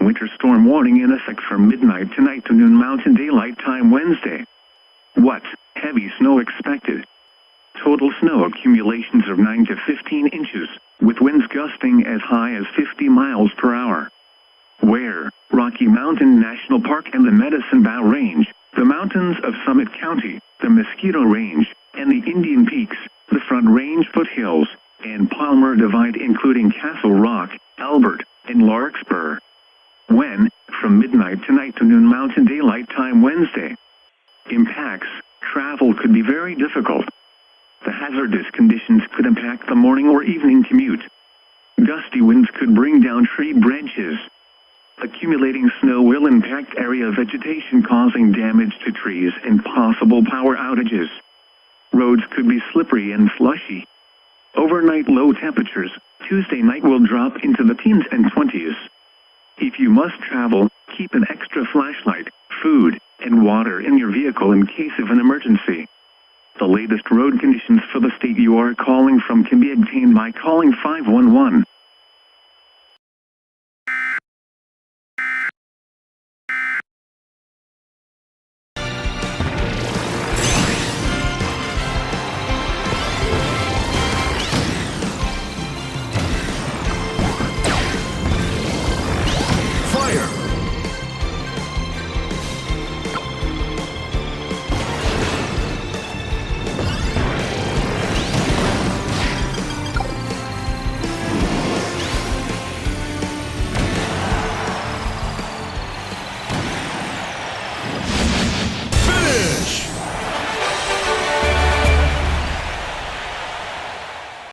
Winter storm warning in effect from midnight tonight to noon Mountain Daylight Time Wednesday. What? Heavy snow expected. Total snow accumulations of 9 to 15 inches, with winds gusting as high as 50 miles per hour. Where? Rocky Mountain National Park and the Medicine Bow Range, the mountains of Summit County, the Mosquito Range, and the Indian Peaks, the Front Range foothills, and Palmer Divide including Castle Rock, Albert, and Larkspur. When? From midnight tonight to noon Mountain Daylight Time Wednesday. Impacts. Travel could be very difficult. The hazardous conditions could impact the morning or evening commute. Gusty winds could bring down tree branches. Accumulating snow will impact area vegetation, causing damage to trees and possible power outages. Roads could be slippery and slushy. Overnight low temperatures, Tuesday night will drop into the teens and 20s. If you must travel, keep an extra flashlight, food, and water in your vehicle in case of an emergency. The latest road conditions for the state you are calling from can be obtained by calling 511.